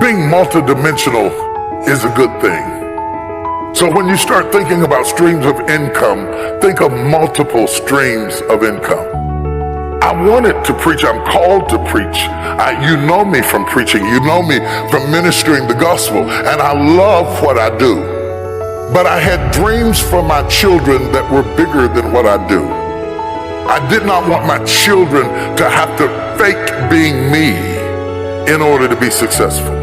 Being multidimensional is a good thing. So when you start thinking about streams of income, think of multiple streams of income. I wanted to preach. I'm called to preach. You know me from preaching. You know me from ministering the gospel. And I love what I do. But I had dreams for my children that were bigger than what I do. I did not want my children to have to fake being me in order to be successful.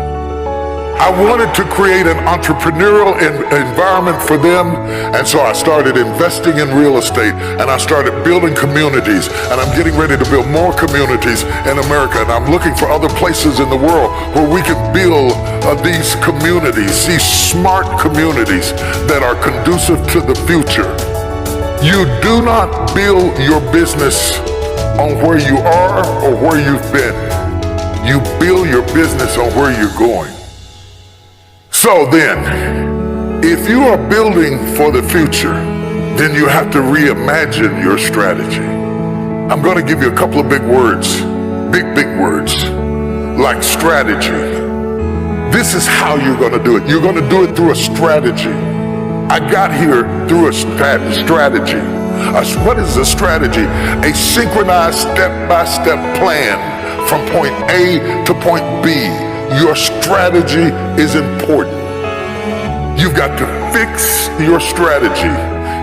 I wanted to create an entrepreneurial environment for them, and so I started investing in real estate, and I started building communities, and I'm getting ready to build more communities in America, and I'm looking for other places in the world where we can build these communities, these smart communities that are conducive to the future. You do not build your business on where you are or where you've been. You build your business on where you're going. So then, if you are building for the future, then you have to reimagine your strategy. I'm going to give you a couple of big words, big words, like strategy. This is how you're going to do it. You're going to do it through a strategy. I got here through a strategy. What is a strategy? A synchronized step-by-step plan from point A to point B. Your strategy is important. You've got to fix your strategy.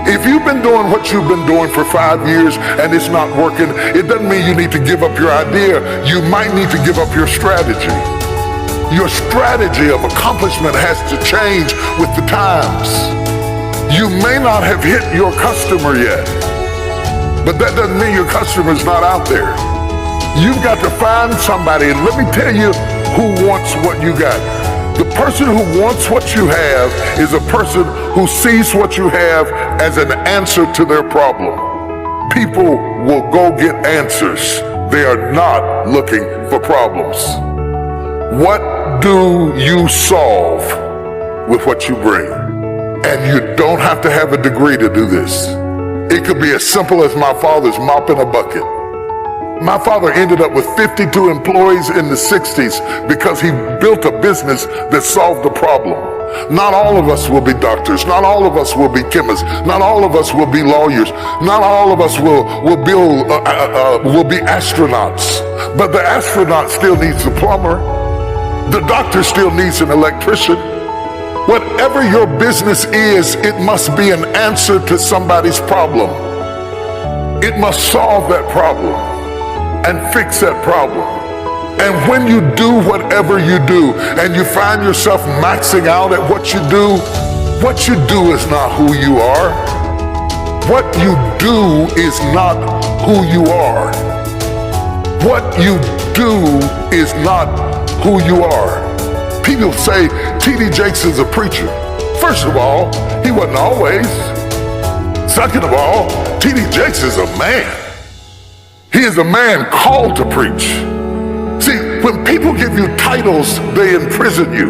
If you've been doing what you've been doing for 5 years and it's not working, it doesn't mean you need to give up your idea. You might need to give up your strategy. Your strategy of accomplishment has to change with the times. You may not have hit your customer yet, but that doesn't mean your customer's not out there. You've got to find somebody, and let me tell you who wants what you got. The person who wants what you have is a person who sees what you have as an answer to their problem. People will go get answers. They are not looking for problems. What do you solve with what you bring? And you don't have to have a degree to do this. It could be as simple as my father's mopping a bucket. My father ended up with 52 employees in the 60s because he built a business that solved the problem. Not all of us will be doctors. Not all of us will be chemists. Not all of us will be lawyers. Not all of us will be astronauts. But the astronaut still needs a plumber. The doctor still needs an electrician. Whatever your business is, it must be an answer to somebody's problem. It must solve that problem and fix that problem. And when you do whatever you do and you find yourself maxing out at what you do is not who you are. What you do is not who you are. What you do is not who you are. People say T.D. Jakes is a preacher. First of all, he wasn't always. Second of all, T.D. Jakes is a man. He is a man called to preach. See, when people give you titles, they imprison you.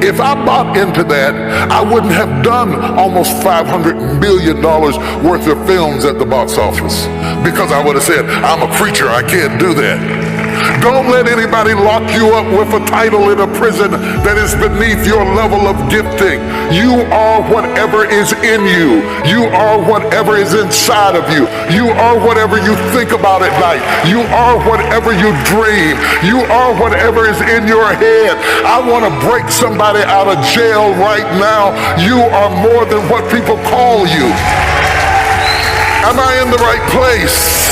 If I bought into that, I wouldn't have done almost $500 million worth of films at the box office, because I would have said, I'm a preacher, I can't do that. Don't let anybody lock you up with a title in a prison that is beneath your level of gifting. You are whatever is in you. You are whatever is inside of you. You are whatever you think about at night. You are whatever you dream. You are whatever is in your head. I want to break somebody out of jail right now. You are more than what people call you. Am I in the right place?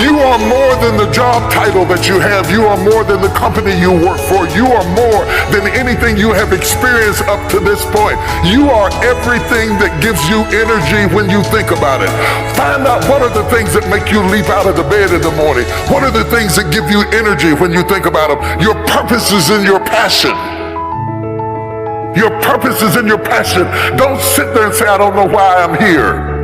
You are more than the job title that you have. You are more than the company you work for. You are more than anything you have experienced up to this point. You are everything that gives you energy when you think about it. Find out what are the things that make you leap out of the bed in the morning. What are the things that give you energy when you think about them? Your purpose is in your passion. Your purpose is in your passion. Don't sit there and say, I don't know why I'm here.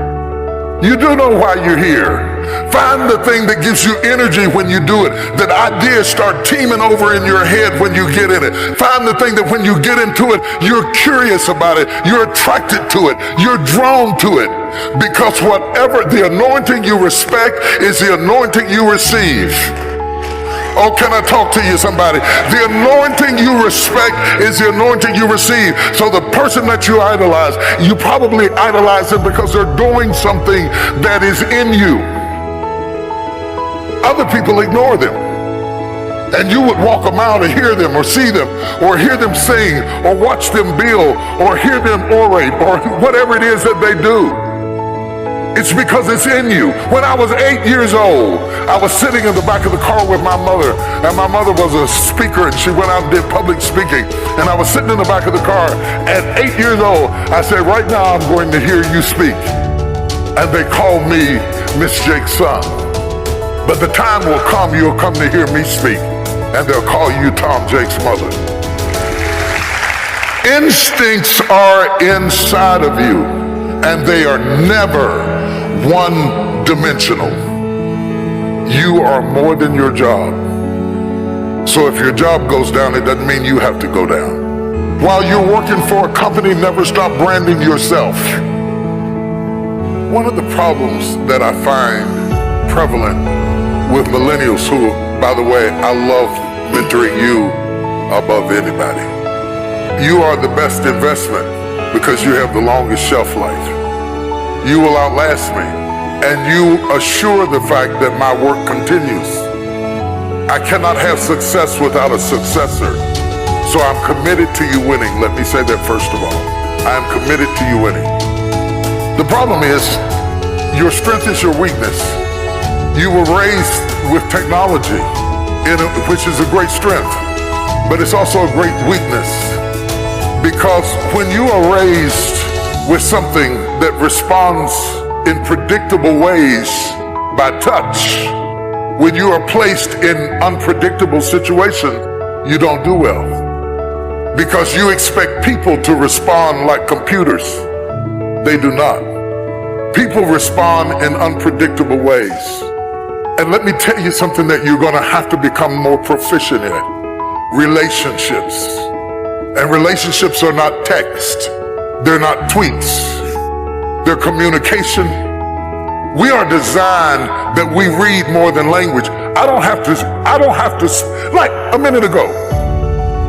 You do know why you're here. Find the thing that gives you energy when you do it. That ideas start teeming over in your head when you get in it. Find the thing that when you get into it, you're curious about it. You're attracted to it. You're drawn to it. Because whatever the anointing you respect is the anointing you receive. Oh, can I talk to you, somebody? The anointing you respect is the anointing you receive. So the person that you idolize, you probably idolize them because they're doing something that is in you. Other people ignore them. And you would walk a mile to hear them or see them or hear them sing or watch them build or hear them orate or whatever it is that they do. It's because it's in you. When I was 8 years old, I was sitting in the back of the car with my mother, and my mother was a speaker, and she went out and did public speaking. And I was sitting in the back of the car. At 8 years old, I said, right now I'm going to hear you speak. And they called me Miss Jake's son. But the time will come, you'll come to hear me speak, and they'll call you Tom Jake's mother. Instincts are inside of you, and they are never one-dimensional. You are more than your job. So if your job goes down, it doesn't mean you have to go down. While you're working for a company, never stop branding yourself. One of the problems that I find prevalent with millennials who, by the way, I love mentoring you above anybody. You are the best investment because you have the longest shelf life. You will outlast me, and you assure the fact that my work continues. I cannot have success without a successor, so I'm committed to you winning. Let me say that first of all. I am committed to you winning. The problem is, your strength is your weakness. You were raised with technology, which is a great strength, but it's also a great weakness, because when you are raised with something that responds in predictable ways by touch, when you are placed in unpredictable situations, you don't do well. Because you expect people to respond like computers. They do not. People respond in unpredictable ways. And let me tell you something that you're gonna have to become more proficient in. Relationships. And relationships are not text. They're not tweets. They're communication. We are designed that we read more than language. I don't have to, like a minute ago,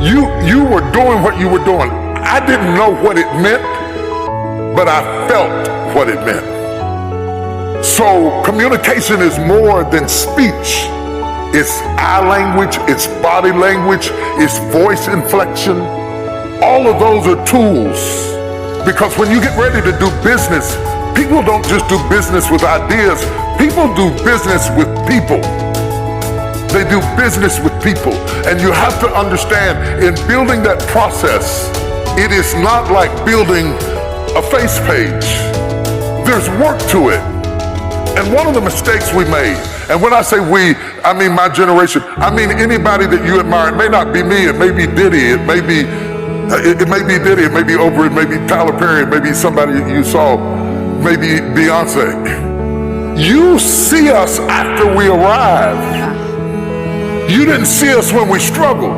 you were doing what you were doing. I didn't know what it meant, but I felt what it meant. So communication is more than speech. It's eye language, it's body language, it's voice inflection. All of those are tools. Because when you get ready to do business, people don't just do business with ideas. People do business with people. They do business with people. And you have to understand, in building that process, it is not like building a face page. There's work to it. And one of the mistakes we made, and when I say we, I mean my generation, I mean anybody that you admire. It may not be me, it may be Diddy, it may be Diddy, it may be Oprah, it may be Tyler Perry, it may be somebody you saw, maybe Beyonce. You see us after we arrive. You didn't see us when we struggled.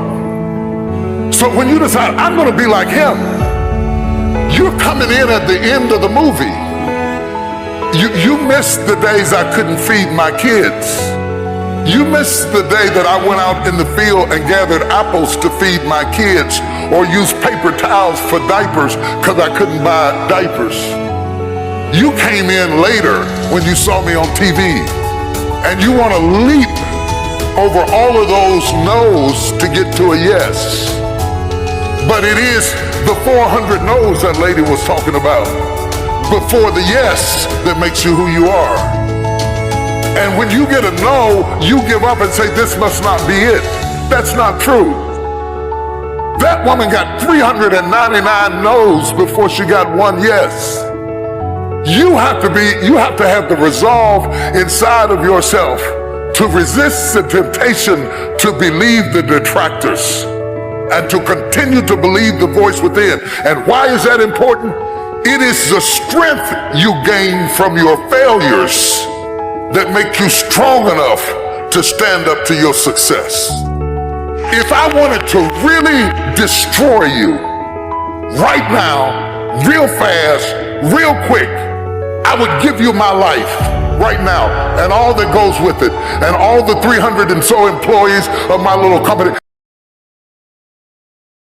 So when you decide, I'm gonna be like him, you're coming in at the end of the movie. You missed the days I couldn't feed my kids. You missed the day that I went out in the field and gathered apples to feed my kids, or used paper towels for diapers because I couldn't buy diapers. You came in later when you saw me on TV, and you want to leap over all of those no's to get to a yes. But it is the 400 no's that lady was talking about before the yes that makes you who you are. And when you get a no, you give up and say, this must not be it. That's not true. That woman got 399 no's before she got one yes. You have to have the resolve inside of yourself to resist the temptation to believe the detractors and to continue to believe the voice within. And why is that important? It is the strength you gain from your failures that make you strong enough to stand up to your success. If I wanted to really destroy you right now, real fast, real quick, I would give you my life. right now, and all that goes with it, and all the 300 and so employees of my little company.